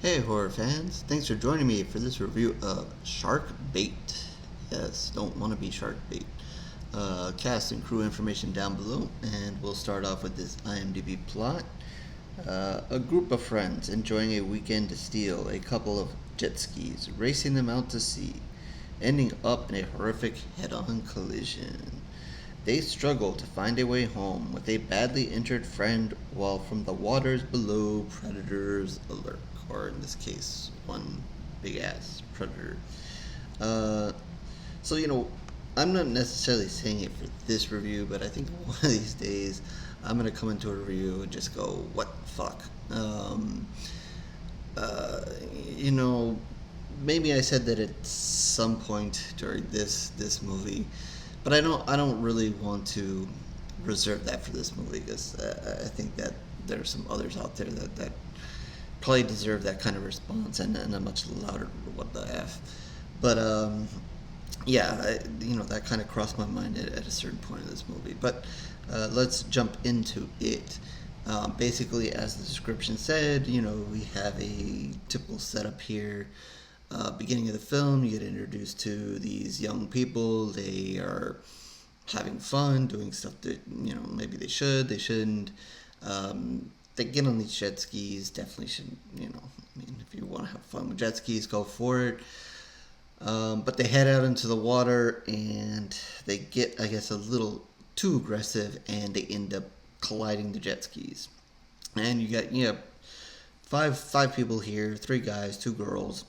Hey horror fans, thanks for joining me for this review of Shark Bait. Yes, don't want to be shark bait. Cast and crew information down below, and we'll start off with this IMDb plot. A group of friends enjoying a weekend to steal a couple of jet skis, racing them out to sea, ending up in a horrific head on collision. They struggle to find a way home with a badly injured friend while from the waters below predators alert, or in this case, one big ass predator. Uh, so, I'm not necessarily saying it for this review, but I think one of these days I'm going to come into a review and just go, what the fuck? Uh, you know, Maybe I said that at some point during this movie, but I don't really want to reserve that for this movie because I think that there are some others out there that probably deserve that kind of response and a much louder what the f. But yeah, that kind of crossed my mind at a certain point in this movie. But let's jump into it. Basically, as the description said, we have a typical setup here. Beginning of the film, you get introduced to these young people. They are having fun, doing stuff that maybe they should, they shouldn't. They get on these jet skis. Definitely should. If you want to have fun with jet skis, go for it. But they head out into the water and they get, I guess, a little too aggressive and they end up colliding the jet skis. And you got five people here, three guys, two girls.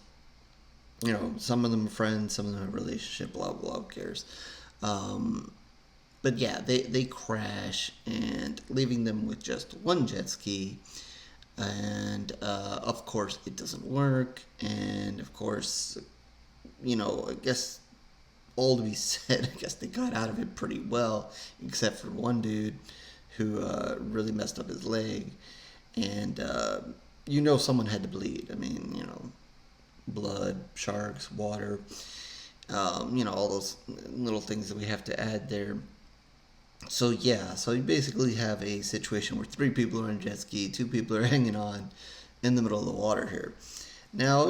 Some of them are friends, some of them have a relationship, blah blah. Who cares? Um, but yeah, they crash and leaving them with just one jet ski. And of course, it doesn't work. And of course, I guess all to be said, I guess they got out of it pretty well, except for one dude who really messed up his leg. And someone had to bleed. I mean, blood, sharks, water, all those little things that we have to add there. So yeah, so you basically have a situation where three people are on a jet ski, two people are hanging on in the middle of the water here. Now,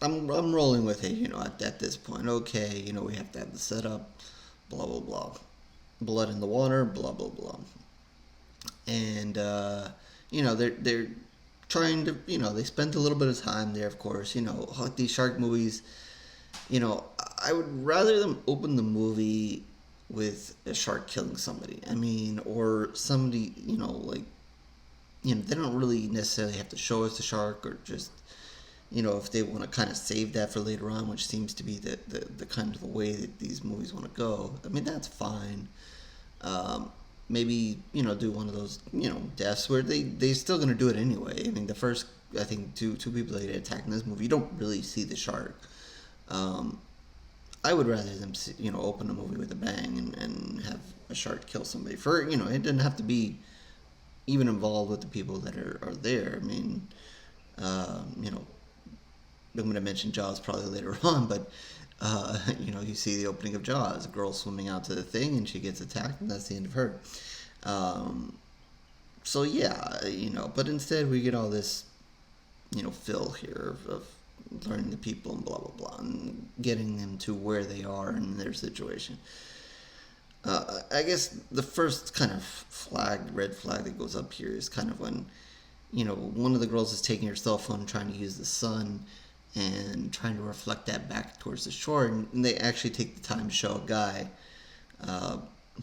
I'm rolling with it, at this point. Okay, we have to have the setup, blah blah blah, blood in the water, blah blah blah, and they're trying to, they spent a little bit of time there, of course. These shark movies, I would rather them open the movie with a shark killing somebody. I mean, or somebody, they don't really necessarily have to show us the shark, or just, if they want to kind of save that for later on, which seems to be the kind of the way that these movies want to go. I mean, that's fine. Maybe do one of those deaths where they're still gonna do it anyway. I mean, the first, I think, two people that get attacked in this movie, you don't really see the shark. I would rather them open a movie with a bang and have a shark kill somebody. For it doesn't have to be even involved with the people that are there. I mean, I'm going to mention Jaws probably later on, but you see the opening of Jaws, a girl swimming out to the thing, and she gets attacked, and that's the end of her. So yeah, but instead we get all this, fill here of learning the people and blah blah blah, and getting them to where they are in their situation. I guess the first kind of red flag that goes up here is kind of when, one of the girls is taking her cell phone, trying to use the sun and trying to reflect that back towards the shore, and they actually take the time to show a guy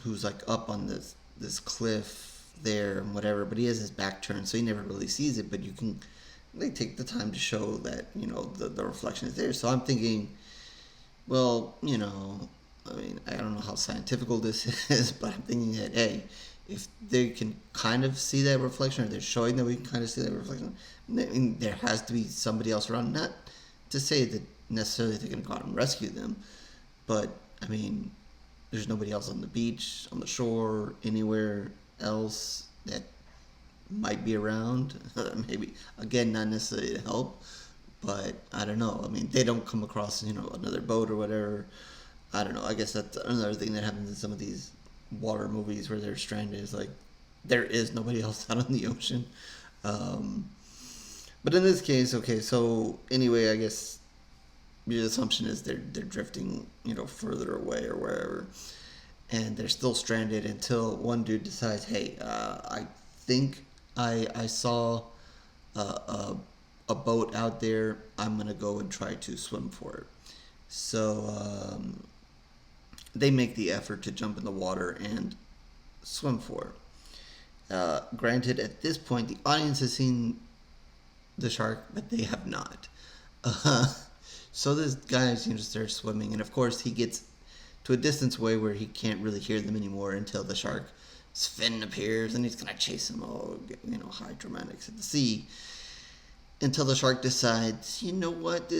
who's like up on this cliff there and whatever, but he has his back turned, so he never really sees it. But they take the time to show that the reflection is there. So I'm thinking, well, I mean, I don't know how scientific this is, but I'm thinking that, hey, if they can kind of see that reflection, or they're showing that we can kind of see that reflection, I mean, there has to be somebody else around. Not to say that necessarily they're going to go out and rescue them, but I mean, there's nobody else on the beach, on the shore, anywhere else that might be around. Maybe, again, not necessarily to help, but I don't know. I mean, they don't come across, another boat or whatever. I don't know. I guess that's another thing that happens in some of these water movies where they're stranded, is like there is nobody else out on the ocean. But in this case, okay, so anyway, I guess your assumption is they're drifting, further away or wherever, and they're still stranded until one dude decides, hey, I think I saw a a boat out there. I'm gonna go and try to swim for it. So they make the effort to jump in the water and swim for it. Granted, at this point, the audience has seen the shark, but they have not. Uh, so this guy seems to start swimming, and of course, he gets to a distance away where he can't really hear them anymore until the shark's fin appears, and he's gonna chase him. Oh, high dramatics at the sea. Until the shark decides, you know what,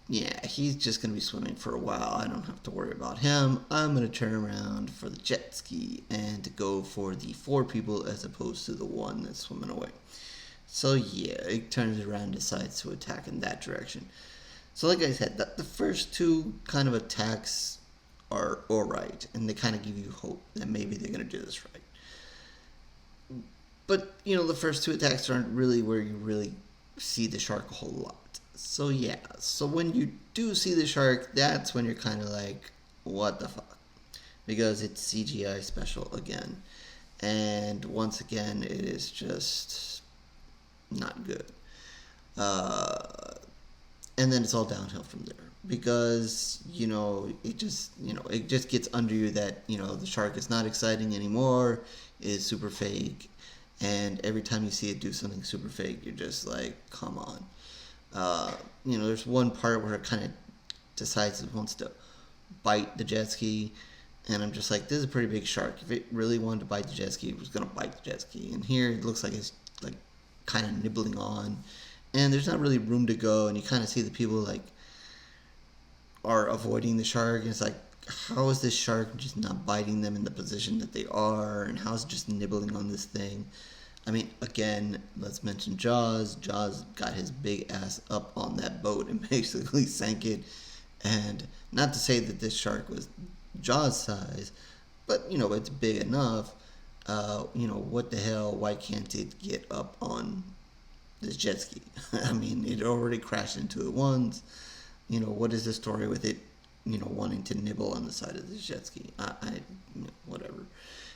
yeah, he's just going to be swimming for a while. I don't have to worry about him. I'm going to turn around for the jet ski and go for the four people as opposed to the one that's swimming away. So yeah, it turns around and decides to attack in that direction. So like I said, the first two kind of attacks are alright, and they kind of give you hope that maybe they're going to do this right. But, the first two attacks aren't really where you really see the shark a whole lot. So yeah, so when you do see the shark, that's when you're kind of like, what the fuck? Because it's CGI special again. And once again, it is just not good. And then it's all downhill from there. Because, it just gets under you that, the shark is not exciting anymore, is super fake, and every time you see it do something super fake, you're just like, come on. There's one part where it kind of decides it wants to bite the jet ski, and I'm just like, this is a pretty big shark. If it really wanted to bite the jet ski, it was gonna bite the jet ski. And here it looks like it's like kind of nibbling on, and there's not really room to go, and you kind of see the people like are avoiding the shark, and it's like, how is this shark just not biting them in the position that they are, and how is it just nibbling on this thing? I mean, again, let's mention Jaws. Jaws got his big ass up on that boat and basically sank it. And not to say that this shark was Jaws size, but, it's big enough. What the hell? Why can't it get up on this jet ski? I mean, it already crashed into it once. What is the story with it, wanting to nibble on the side of the jet ski? Whatever.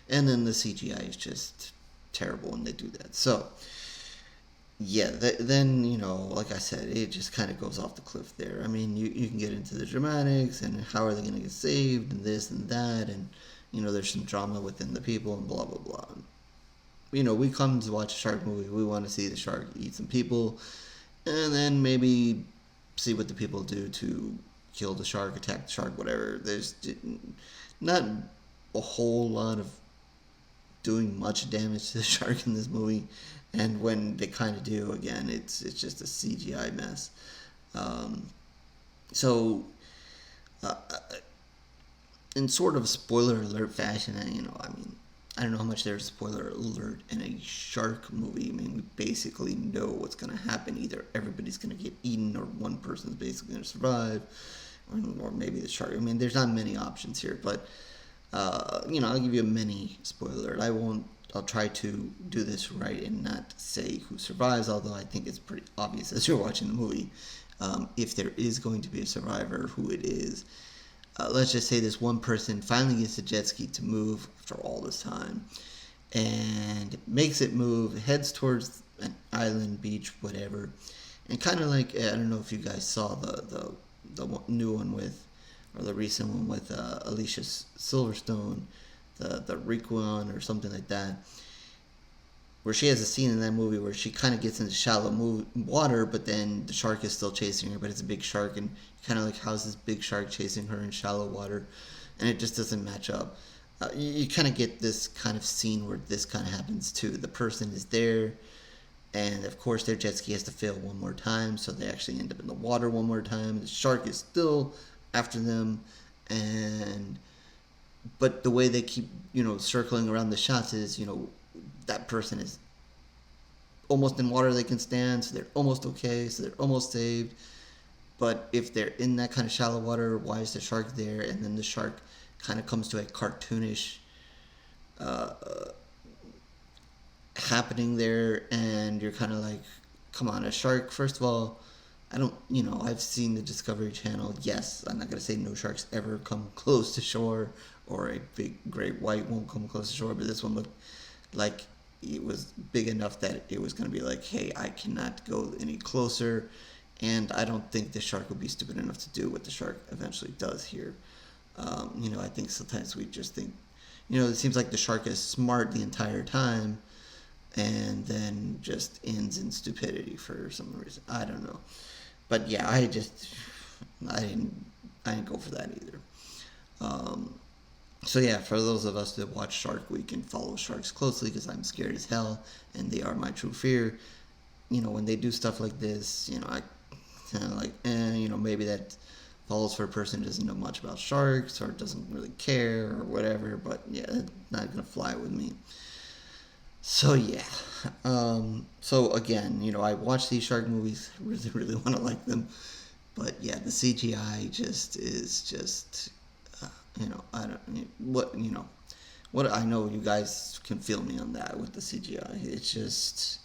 And then the CGI is just terrible when they do that. So, yeah, then, like I said, it just kind of goes off the cliff there. I mean, you can get into the dramatics and how are they going to get saved and this and that, and, there's some drama within the people and blah, blah, blah. We come to watch a shark movie. We want to see the shark eat some people, and then maybe see what the people do to kill the shark, attack the shark, whatever. There's not a whole lot of doing much damage to the shark in this movie, and when they kind of do, again, it's just a CGI mess. So, in sort of spoiler alert fashion, I mean, I don't know how much there's spoiler alert in a shark movie. I mean, we basically know what's going to happen. Either everybody's going to get eaten, or one person's basically going to survive, or maybe the shark. I mean, there's not many options here, but I'll give you a mini spoiler. I'll try to do this right and not say who survives, although I think it's pretty obvious as you're watching the movie. If there is going to be a survivor, who it is. Let's just say this one person finally gets the jet ski to move after all this time, and makes it move, heads towards an island, beach, whatever, and kind of like, I don't know if you guys saw the new one with, or the recent one with Alicia Silverstone, the Requan or something like that, where she has a scene in that movie where she kind of gets into shallow water, but then the shark is still chasing her, but it's a big shark, and kind of like, how's this big shark chasing her in shallow water? And it just doesn't match up. You kind of get this kind of scene where this kind of happens too. The person is there, and of course their jet ski has to fail one more time, so they actually end up in the water one more time. The shark is still after them, but the way they keep, circling around the shots is, that person is almost in water they can stand, so they're almost okay, so they're almost saved. But if they're in that kind of shallow water, why is the shark there? And then the shark kind of comes to a cartoonish happening there, and you're kind of like, come on, a shark. First of all, I don't, I've seen the Discovery Channel. Yes, I'm not gonna say no sharks ever come close to shore, or a big great white won't come close to shore. But this one looked like it was big enough that it was gonna be like, hey, I cannot go any closer. And I don't think the shark would be stupid enough to do what the shark eventually does here. I think sometimes we just think, it seems like the shark is smart the entire time, and then just ends in stupidity for some reason. I don't know, but yeah, I didn't go for that either. Um, so yeah, for those of us that watch Shark Week and follow sharks closely, because I'm scared as hell, and they are my true fear. When they do stuff like this, I kind of like, maybe that falls for a person who doesn't know much about sharks or doesn't really care or whatever. But yeah, it's not gonna fly with me. So yeah, so again, I watch these shark movies, really, really want to like them, but yeah, the CGI just is just, I don't, what I know you guys can feel me on that with the CGI. It's just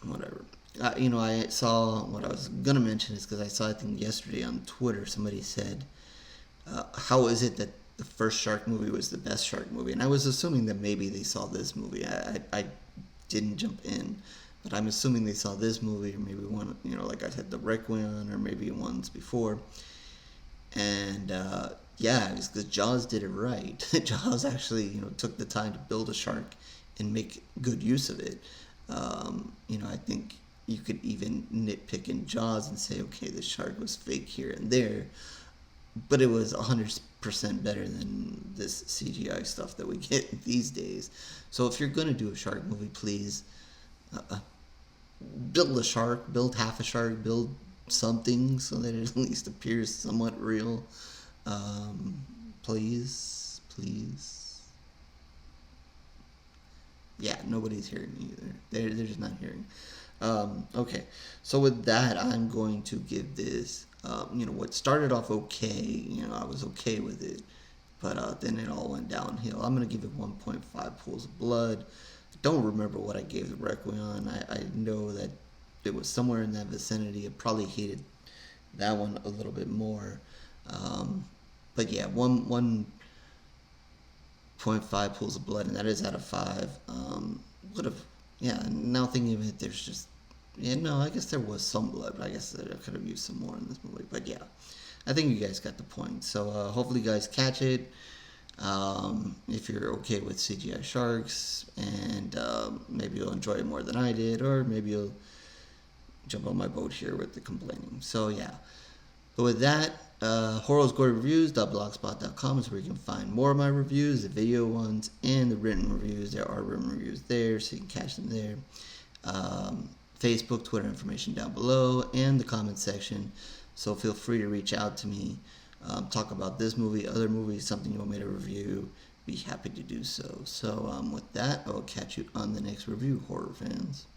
whatever. I saw what I was gonna mention is because I saw, I think yesterday on Twitter, somebody said, "How is it that the first shark movie was the best shark movie?" And I was assuming that maybe they saw this movie. I didn't jump in, but I'm assuming they saw this movie, or maybe one, like I said, the Requiem, or maybe ones before. And yeah, it's because Jaws did it right. Jaws actually, took the time to build a shark and make good use of it. I think you could even nitpick in Jaws and say, okay, the shark was fake here and there, but it was 100% better than this CGI stuff that we get these days. So if you're gonna do a shark movie, please build a shark, build half a shark, build something so that it at least appears somewhat real. Please, please. Yeah, nobody's hearing me either. They're just not hearing. Okay, so with that, I'm going to give this. What started off okay. I was okay with it, but then it all went downhill. I'm gonna give it 1.5 pools of blood. Don't remember what I gave the Requiem. I know that it was somewhere in that vicinity. I probably hated that one a little bit more. But yeah, 1.5 pools of blood, and that is out of 5. Would have, yeah. Now thinking of it, there's just, yeah, no. I guess there was some blood, but I guess that I could have used some more in this movie. But yeah, I think you guys got the point. So hopefully, you guys catch it. If you're okay with CGI sharks, and maybe you'll enjoy it more than I did, or maybe you'll jump on my boat here with the complaining. So yeah. But with that, horrorlsgoryreviews.blogspot.com is where you can find more of my reviews, the video ones, and the written reviews. There are written reviews there, so you can catch them there. Facebook, Twitter information down below, and the comment section. So feel free to reach out to me, talk about this movie, other movies, something you want me to review. Be happy to do so. So with that, I'll catch you on the next review, horror fans.